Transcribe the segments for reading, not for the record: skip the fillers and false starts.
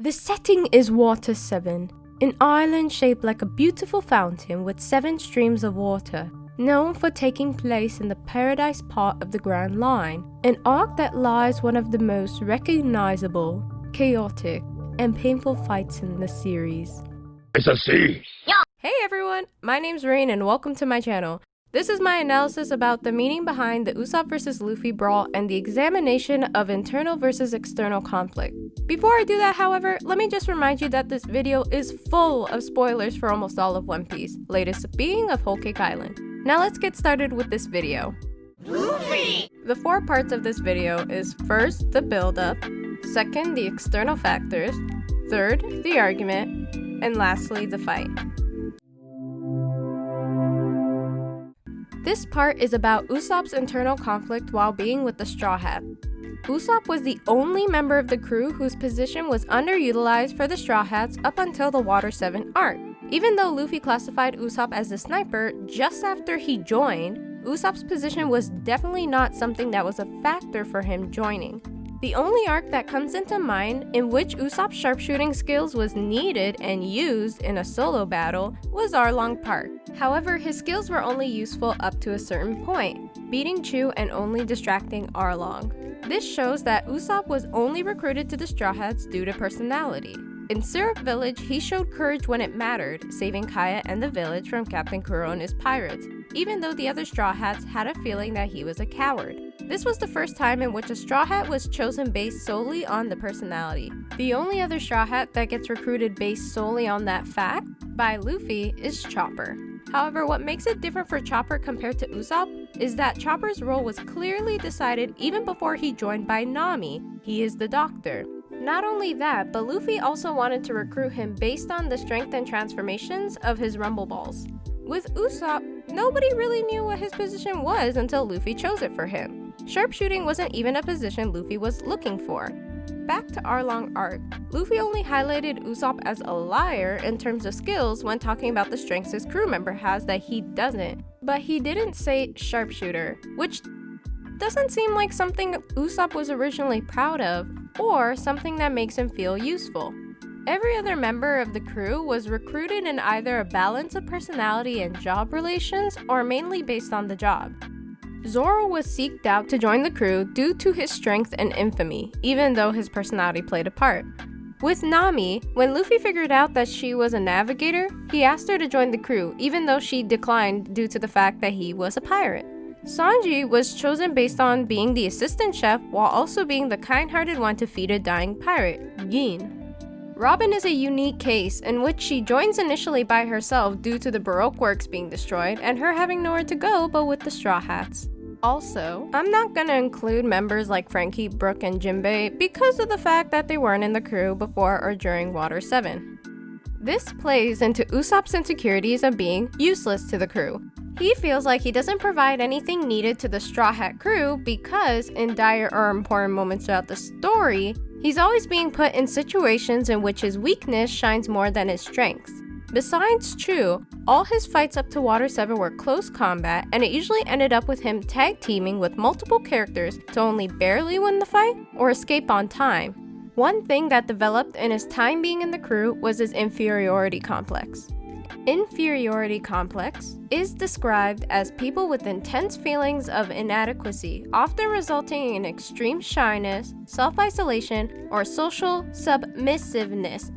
The setting is Water 7, an island shaped like a beautiful fountain with 7 streams of water, known for taking place in the paradise part of the Grand Line, an arc that lies one of the most recognizable, chaotic, and painful fights in the series. It's a sea! Hey everyone, my name's Rain and welcome to my channel. This is my analysis about the meaning behind the Usopp vs Luffy brawl and the examination of internal versus external conflict. Before I do that, however, let me just remind you that this video is full of spoilers for almost all of One Piece, latest being of Whole Cake Island. Now let's get started with this video. Luffy! The 4 parts of this video is first, the build-up, second, the external factors, third, the argument, and lastly, the fight. This part is about Usopp's internal conflict while being with the Straw Hat. Usopp was the only member of the crew whose position was underutilized for the Straw Hats up until the Water 7 arc. Even though Luffy classified Usopp as a sniper just after he joined, Usopp's position was definitely not something that was a factor for him joining. The only arc that comes into mind in which Usopp's sharpshooting skills was needed and used in a solo battle was Arlong Park. However, his skills were only useful up to a certain point, beating Chu and only distracting Arlong. This shows that Usopp was only recruited to the Straw Hats due to personality. In Syrup Village, he showed courage when it mattered, saving Kaya and the village from Captain Kuro and his pirates, even though the other Straw Hats had a feeling that he was a coward. This was the first time in which a Straw Hat was chosen based solely on the personality. The only other Straw Hat that gets recruited based solely on that fact by Luffy is Chopper. However, what makes it different for Chopper compared to Usopp is that Chopper's role was clearly decided even before he joined by Nami. He is the doctor. Not only that, but Luffy also wanted to recruit him based on the strength and transformations of his Rumble Balls. With Usopp, nobody really knew what his position was until Luffy chose it for him. Sharpshooting wasn't even a position Luffy was looking for. Back to Arlong arc, Luffy only highlighted Usopp as a liar in terms of skills when talking about the strengths his crew member has that he doesn't, but he didn't say sharpshooter, which doesn't seem like something Usopp was originally proud of, or something that makes him feel useful. Every other member of the crew was recruited in either a balance of personality and job relations, or mainly based on the job. Zoro was seeked out to join the crew due to his strength and infamy, even though his personality played a part. With Nami, when Luffy figured out that she was a navigator, he asked her to join the crew, even though she declined due to the fact that he was a pirate. Sanji was chosen based on being the assistant chef while also being the kind-hearted one to feed a dying pirate, Gin. Robin is a unique case in which she joins initially by herself due to the Baroque works being destroyed and her having nowhere to go but with the Straw Hats. Also, I'm not gonna include members like Frankie, Brook, and Jinbei because of the fact that they weren't in the crew before or during Water 7. This plays into Usopp's insecurities of being useless to the crew. He feels like he doesn't provide anything needed to the Straw Hat crew because, in dire or important moments throughout the story, he's always being put in situations in which his weakness shines more than his strengths. Besides Chu, all his fights up to Water 7 were close combat, and it usually ended up with him tag teaming with multiple characters to only barely win the fight or escape on time. One thing that developed in his time being in the crew was his inferiority complex. Inferiority complex is described as people with intense feelings of inadequacy, often resulting in extreme shyness, self-isolation, or social submissiveness.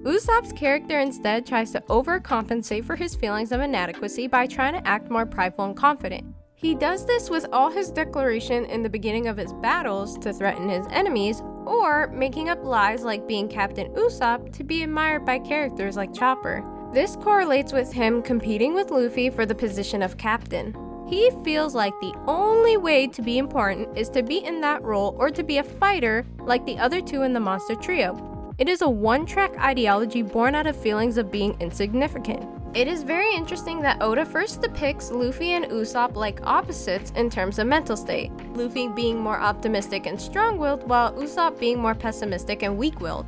Usopp's character instead tries to overcompensate for his feelings of inadequacy by trying to act more prideful and confident. He does this with all his declaration in the beginning of his battles to threaten his enemies, or making up lies like being Captain Usopp to be admired by characters like Chopper. This correlates with him competing with Luffy for the position of captain. He feels like the only way to be important is to be in that role or to be a fighter like the other two in the monster trio. It is a one-track ideology born out of feelings of being insignificant. It is very interesting that Oda first depicts Luffy and Usopp like opposites in terms of mental state, Luffy being more optimistic and strong-willed while Usopp being more pessimistic and weak-willed.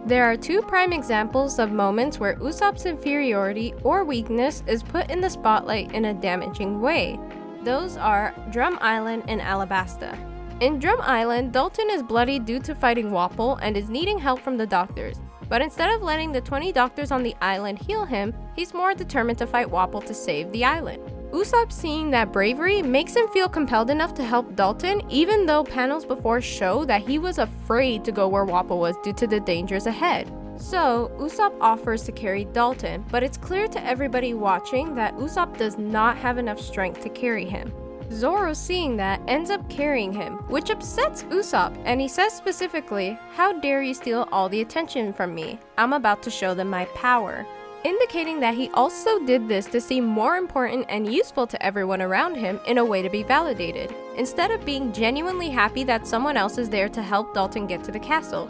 There are 2 prime examples of moments where Usopp's inferiority or weakness is put in the spotlight in a damaging way. Those are Drum Island and Alabasta. In Drum Island, Dalton is bloody due to fighting Wapol and is needing help from the doctors. But instead of letting the 20 doctors on the island heal him, he's more determined to fight Wapol to save the island. Usopp seeing that bravery makes him feel compelled enough to help Dalton, even though panels before show that he was afraid to go where Wapol was due to the dangers ahead. So, Usopp offers to carry Dalton, but it's clear to everybody watching that Usopp does not have enough strength to carry him. Zoro, seeing that, ends up carrying him, which upsets Usopp, and he says specifically, "How dare you steal all the attention from me? I'm about to show them my power." Indicating that he also did this to seem more important and useful to everyone around him in a way to be validated, instead of being genuinely happy that someone else is there to help Dalton get to the castle.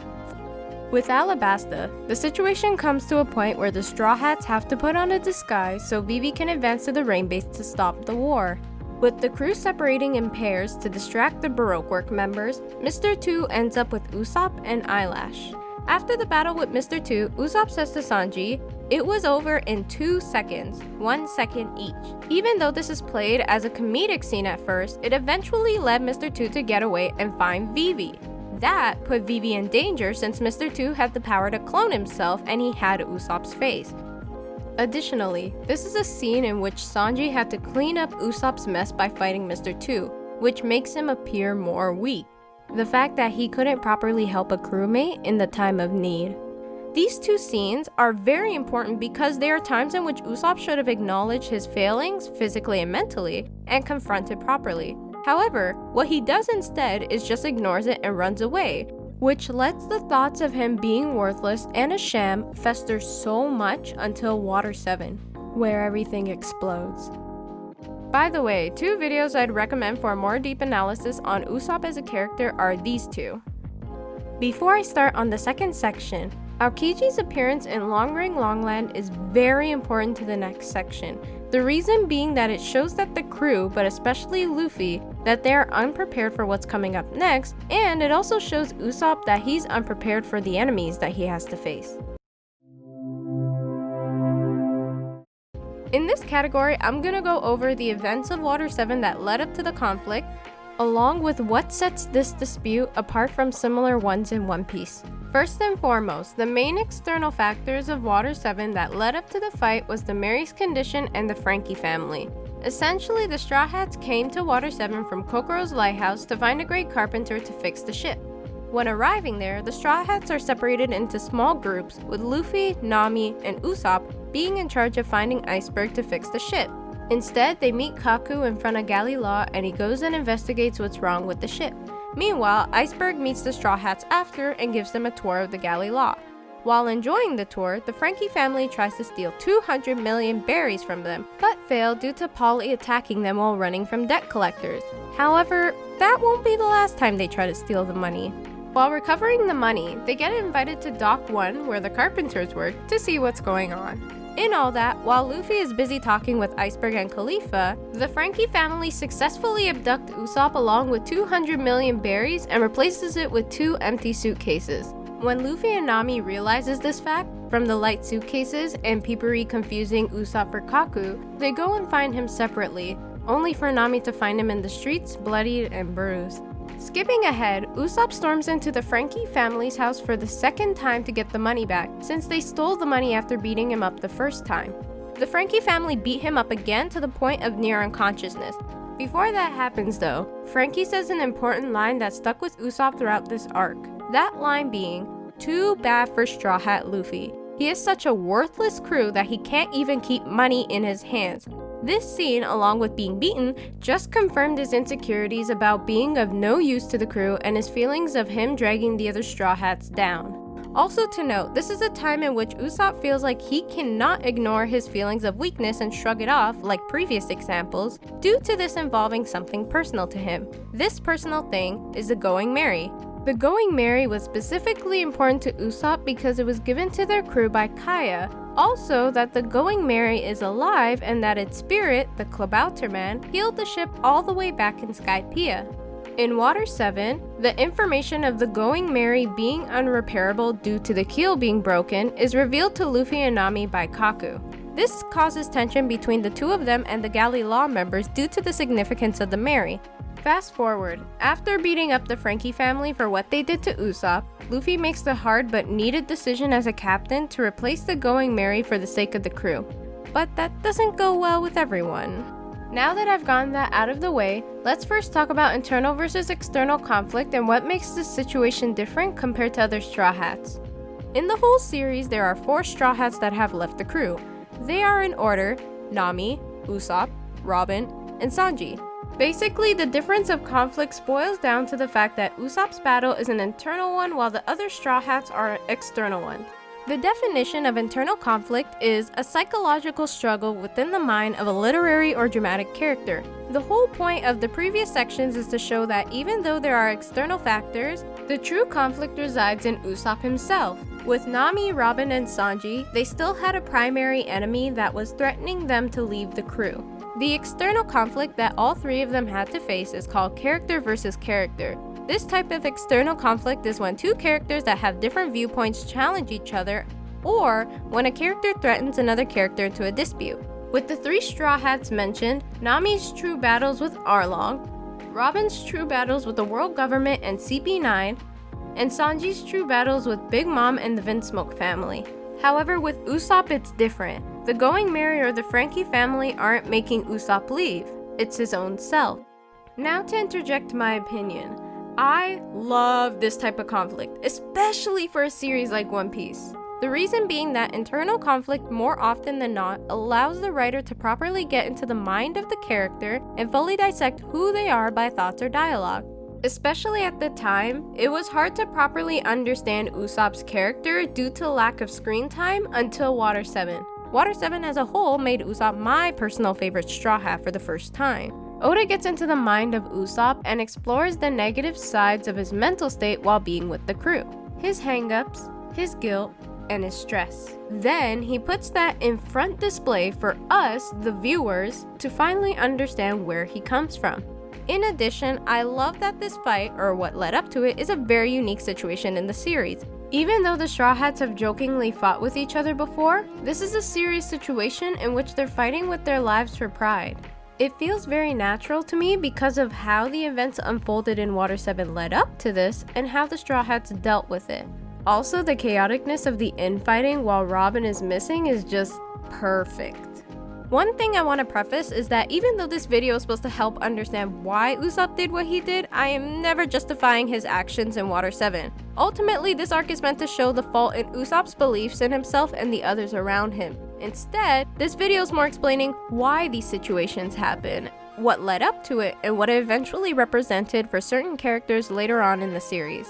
With Alabasta, the situation comes to a point where the Straw Hats have to put on a disguise so Vivi can advance to the rain base to stop the war. With the crew separating in pairs to distract the Baroque Work members, Mr. 2 ends up with Usopp and Eyelash. After the battle with Mr. 2, Usopp says to Sanji, "It was over in 2 seconds, 1 second each." Even though this is played as a comedic scene at first, it eventually led Mr. 2 to get away and find Vivi. That put Vivi in danger since Mr. 2 had the power to clone himself and he had Usopp's face. Additionally, this is a scene in which Sanji had to clean up Usopp's mess by fighting Mr. 2, which makes him appear more weak. The fact that he couldn't properly help a crewmate in the time of need. These two scenes are very important because they are times in which Usopp should have acknowledged his failings physically and mentally and confronted properly. However, what he does instead is just ignores it and runs away, which lets the thoughts of him being worthless and a sham fester so much until Water 7, where everything explodes. By the way, 2 videos I'd recommend for a more deep analysis on Usopp as a character are these 2. Before I start on the second section, Aokiji's appearance in Long Ring Longland is very important to the next section. The reason being that it shows that the crew, but especially Luffy, that they are unprepared for what's coming up next, and it also shows Usopp that he's unprepared for the enemies that he has to face. In this category, I'm gonna go over the events of Water 7 that led up to the conflict, along with what sets this dispute apart from similar ones in One Piece. First and foremost, the main external factors of Water 7 that led up to the fight was the Mary's condition and the Frankie family. Essentially, the Straw Hats came to Water 7 from Kokoro's lighthouse to find a great carpenter to fix the ship. When arriving there, the Straw Hats are separated into small groups, with Luffy, Nami, and Usopp being in charge of finding Iceberg to fix the ship. Instead, they meet Kaku in front of Galley Law and he goes and investigates what's wrong with the ship. Meanwhile, Iceberg meets the Straw Hats after and gives them a tour of the Galley Law. While enjoying the tour, the Frankie family tries to steal 200 million berries from them, but fail due to Polly attacking them while running from debt collectors. However, that won't be the last time they try to steal the money. While recovering the money, they get invited to Dock 1, where the carpenters work, to see what's going on. In all that, while Luffy is busy talking with Iceberg and Khalifa, the Frankie family successfully abduct Usopp along with 200 million berries and replaces it with 2 empty suitcases. When Luffy and Nami realizes this fact, from the light suitcases and Piperi confusing Usopp for Kaku, they go and find him separately, only for Nami to find him in the streets, bloodied and bruised. Skipping ahead, Usopp storms into the Frankie family's house for the second time to get the money back, since they stole the money after beating him up the first time. The Frankie family beat him up again to the point of near unconsciousness. Before that happens though, Frankie says an important line that stuck with Usopp throughout this arc. That line being, "Too bad for Straw Hat Luffy. He is such a worthless crew that he can't even keep money in his hands." This scene, along with being beaten, just confirmed his insecurities about being of no use to the crew and his feelings of him dragging the other Straw Hats down. Also to note, this is a time in which Usopp feels like he cannot ignore his feelings of weakness and shrug it off, like previous examples, due to this involving something personal to him. This personal thing is the Going Merry. The Going Merry was specifically important to Usopp because it was given to their crew by Kaya. Also, that the Going Merry is alive and that its spirit, the Klabauterman, healed the ship all the way back in Skypiea. In Water 7, the information of the Going Merry being unrepairable due to the keel being broken is revealed to Luffy and Nami by Kaku. This causes tension between the two of them and the Galley Law members due to the significance of the Merry. Fast forward, after beating up the Frankie family for what they did to Usopp, Luffy makes the hard but needed decision as a captain to replace the Going Merry for the sake of the crew. But that doesn't go well with everyone. Now that I've gotten that out of the way, let's first talk about internal versus external conflict and what makes this situation different compared to other Straw Hats. In the whole series, there are 4 Straw Hats that have left the crew. They are in order: Nami, Usopp, Robin, and Sanji. Basically, the difference of conflicts boils down to the fact that Usopp's battle is an internal one while the other Straw Hats are external ones. The definition of internal conflict is a psychological struggle within the mind of a literary or dramatic character. The whole point of the previous sections is to show that even though there are external factors, the true conflict resides in Usopp himself. With Nami, Robin, and Sanji, they still had a primary enemy that was threatening them to leave the crew. The external conflict that all 3 of them had to face is called character versus character. This type of external conflict is when 2 characters that have different viewpoints challenge each other, or when a character threatens another character into a dispute. With the 3 Straw Hats mentioned, Nami's true battles with Arlong, Robin's true battles with the world government and CP9, and Sanji's true battles with Big Mom and the Vinsmoke family. However, with Usopp it's different. The Going Merry or the Frankie family aren't making Usopp leave, it's his own self. Now to interject my opinion. I love this type of conflict, especially for a series like One Piece. The reason being that internal conflict more often than not allows the writer to properly get into the mind of the character and fully dissect who they are by thoughts or dialogue. Especially at the time, it was hard to properly understand Usopp's character due to lack of screen time until Water 7. Water 7 as a whole made Usopp my personal favorite Straw Hat for the first time. Oda gets into the mind of Usopp and explores the negative sides of his mental state while being with the crew. His hang-ups, his guilt, and his stress. Then he puts that in front display for us, the viewers, to finally understand where he comes from. In addition, I love that this fight, or what led up to it, is a very unique situation in the series. Even though the Straw Hats have jokingly fought with each other before, this is a serious situation in which they're fighting with their lives for pride. It feels very natural to me because of how the events unfolded in Water 7 led up to this and how the Straw Hats dealt with it. Also, the chaoticness of the infighting while Robin is missing is just perfect. One thing I want to preface is that even though this video is supposed to help understand why Usopp did what he did, I am never justifying his actions in Water 7. Ultimately, this arc is meant to show the fault in Usopp's beliefs in himself and the others around him. Instead, this video is more explaining why these situations happen, what led up to it, and what it eventually represented for certain characters later on in the series.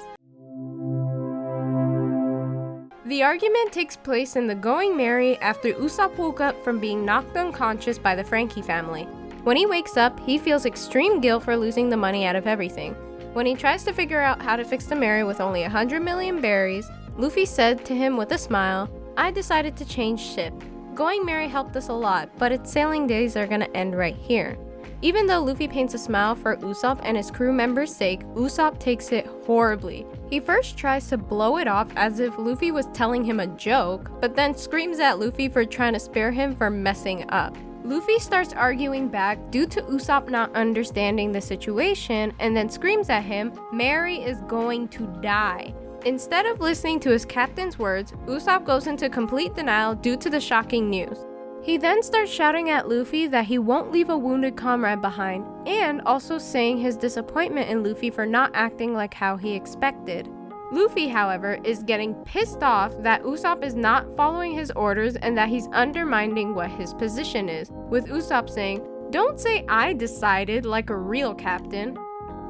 The argument takes place in the Going Merry after Usopp woke up from being knocked unconscious by the Frankie family. When he wakes up, he feels extreme guilt for losing the money out of everything. When he tries to figure out how to fix the Merry with only 100 million berries, Luffy said to him with a smile, "I decided to change ship. Going Merry helped us a lot, but its sailing days are gonna end right here." Even though Luffy paints a smile for Usopp and his crew members' sake, Usopp takes it horribly. He first tries to blow it off as if Luffy was telling him a joke, but then screams at Luffy for trying to spare him for messing up. Luffy starts arguing back due to Usopp not understanding the situation and then screams at him, "Merry is going to die." Instead of listening to his captain's words, Usopp goes into complete denial due to the shocking news. He then starts shouting at Luffy that he won't leave a wounded comrade behind, and also saying his disappointment in Luffy for not acting like how he expected. Luffy, however, is getting pissed off that Usopp is not following his orders and that he's undermining what his position is, with Usopp saying, "Don't say I decided like a real captain."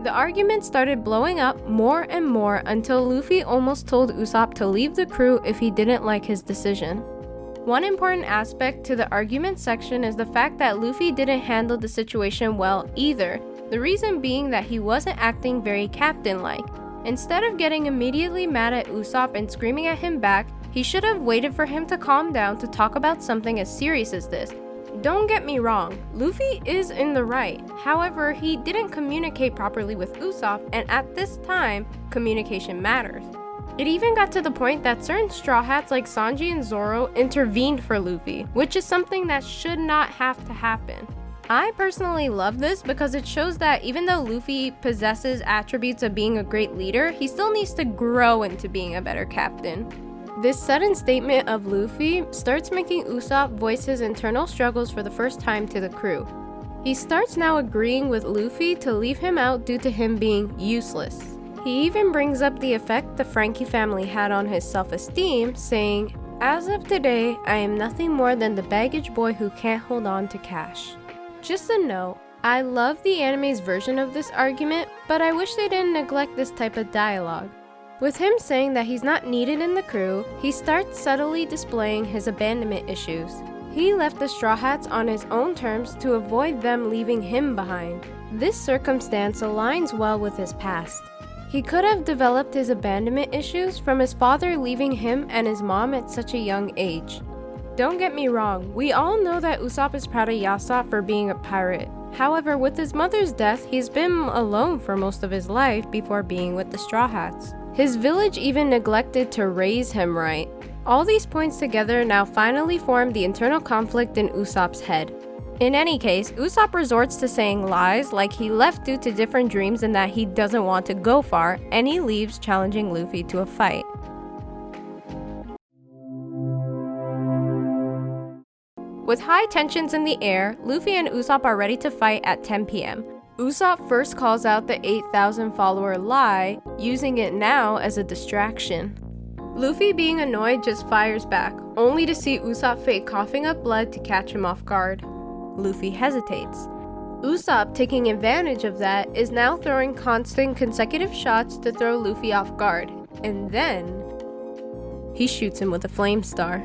The argument started blowing up more and more until Luffy almost told Usopp to leave the crew if he didn't like his decision. One important aspect to the argument section is the fact that Luffy didn't handle the situation well either, the reason being that he wasn't acting very captain-like. Instead of getting immediately mad at Usopp and screaming at him back, he should have waited for him to calm down to talk about something as serious as this. Don't get me wrong, Luffy is in the right, however, he didn't communicate properly with Usopp, and at this time, communication matters. It even got to the point that certain Straw Hats like Sanji and Zoro intervened for Luffy, which is something that should not have to happen. I personally love this because it shows that even though Luffy possesses attributes of being a great leader, he still needs to grow into being a better captain. This sudden statement of Luffy starts making Usopp voice his internal struggles for the first time to the crew. He starts now agreeing with Luffy to leave him out due to him being useless. He even brings up the effect the Frankie family had on his self-esteem, saying, "As of today, I am nothing more than the baggage boy who can't hold on to cash." Just a note, I love the anime's version of this argument, but I wish they didn't neglect this type of dialogue. With him saying that he's not needed in the crew, he starts subtly displaying his abandonment issues. He left the Straw Hats on his own terms to avoid them leaving him behind. This circumstance aligns well with his past. He could have developed his abandonment issues from his father leaving him and his mom at such a young age. Don't get me wrong, we all know that Usopp is proud of Yasopp for being a pirate. However, with his mother's death, he's been alone for most of his life before being with the Straw Hats. His village even neglected to raise him right. All these points together now finally form the internal conflict in Usopp's head. In any case, Usopp resorts to saying lies like he left due to different dreams and that he doesn't want to go far, and he leaves challenging Luffy to a fight. With high tensions in the air, Luffy and Usopp are ready to fight at 10 p.m. Usopp first calls out the 8,000 follower lie, using it now as a distraction. Luffy, being annoyed, just fires back, only to see Usopp fake coughing up blood to catch him off guard. Luffy hesitates. Usopp, taking advantage of that, is now throwing constant consecutive shots to throw Luffy off guard, and then he shoots him with a flame star.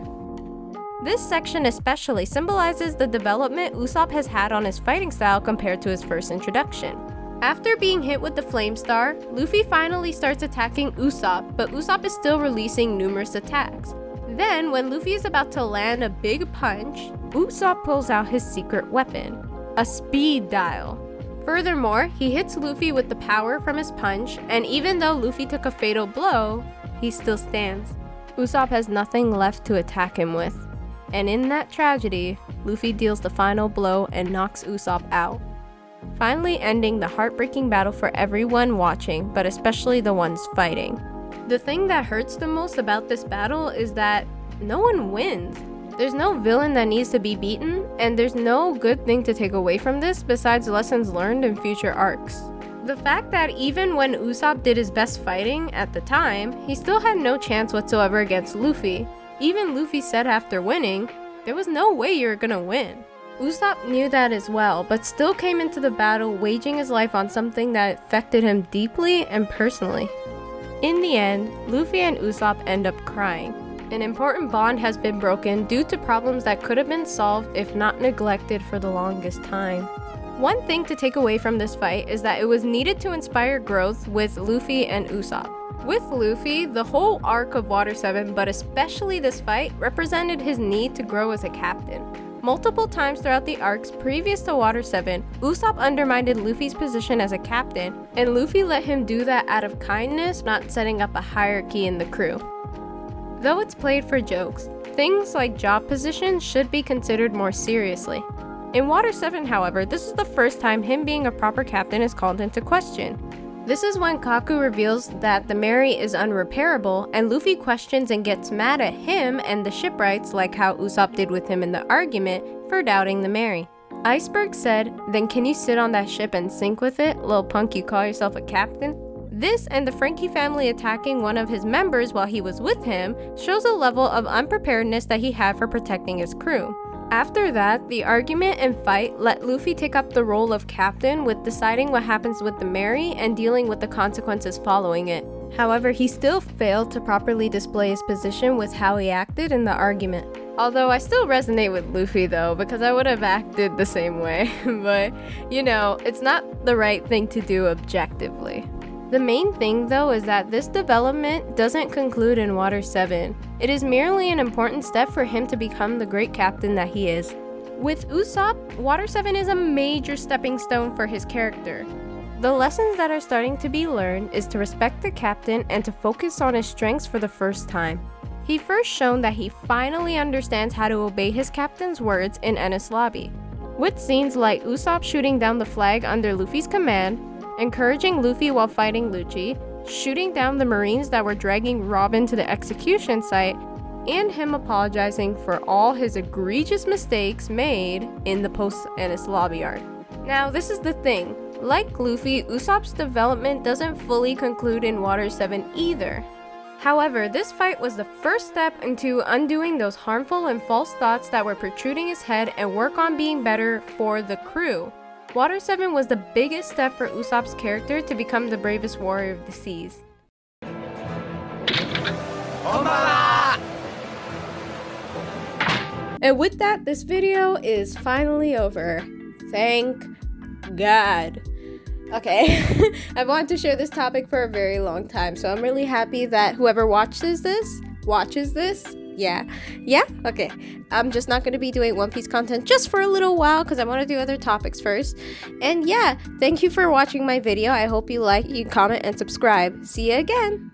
This section especially symbolizes the development Usopp has had on his fighting style compared to his first introduction. After being hit with the flame star, Luffy finally starts attacking Usopp, but Usopp is still releasing numerous attacks. Then, when Luffy is about to land a big punch, Usopp pulls out his secret weapon, a speed dial. Furthermore, he hits Luffy with the power from his punch, and even though Luffy took a fatal blow, he still stands. Usopp has nothing left to attack him with. And in that tragedy, Luffy deals the final blow and knocks Usopp out, finally ending the heartbreaking battle for everyone watching, but especially the ones fighting. The thing that hurts the most about this battle is that no one wins. There's no villain that needs to be beaten, and there's no good thing to take away from this besides lessons learned in future arcs. The fact that even when Usopp did his best fighting at the time, he still had no chance whatsoever against Luffy. Even Luffy said after winning, there was no way you're gonna win. Usopp knew that as well, but still came into the battle waging his life on something that affected him deeply and personally. In the end, Luffy and Usopp end up crying. An important bond has been broken due to problems that could have been solved if not neglected for the longest time. One thing to take away from this fight is that it was needed to inspire growth with Luffy and Usopp. With Luffy, the whole arc of Water 7, but especially this fight, represented his need to grow as a captain. Multiple times throughout the arcs previous to Water 7, Usopp undermined Luffy's position as a captain, and Luffy let him do that out of kindness, not setting up a hierarchy in the crew. Though it's played for jokes, things like job positions should be considered more seriously. In Water 7, however, this is the first time him being a proper captain is called into question. This is when Kaku reveals that the Mary is unrepairable, and Luffy questions and gets mad at him and the shipwrights, like how Usopp did with him in the argument, for doubting the Mary. Iceberg said, "Then can you sit on that ship and sink with it, lil punk, you call yourself a captain?" This and the Frankie family attacking one of his members while he was with him shows a level of unpreparedness that he had for protecting his crew. After that, the argument and fight let Luffy take up the role of captain with deciding what happens with the Mary and dealing with the consequences following it. However, he still failed to properly display his position with how he acted in the argument. Although I still resonate with Luffy though, because I would have acted the same way. But, you know, it's not the right thing to do objectively. The main thing though is that this development doesn't conclude in Water 7. It is merely an important step for him to become the great captain that he is. With Usopp, Water 7 is a major stepping stone for his character. The lessons that are starting to be learned is to respect the captain and to focus on his strengths for the first time. He first shown that he finally understands how to obey his captain's words in Enies Lobby. with scenes like Usopp shooting down the flag under Luffy's command, encouraging Luffy while fighting Lucci, shooting down the Marines that were dragging Robin to the execution site, and him apologizing for all his egregious mistakes made in the post-Enies lobby arc. Now, this is the thing. Like Luffy, Usopp's development doesn't fully conclude in Water 7 either. However, this fight was the first step into undoing those harmful and false thoughts that were protruding his head and work on being better for the crew. Water 7 was the biggest step for Usopp's character to become the bravest warrior of the seas. And with that, this video is finally over. Thank God. Okay, I've wanted to share this topic for a very long time, so I'm really happy that whoever watches this, yeah, okay. I'm just not going to be doing One Piece content just for a little while because I want to do other topics first. And yeah, thank you for watching my video. I hope you like, you comment, and subscribe. See you again!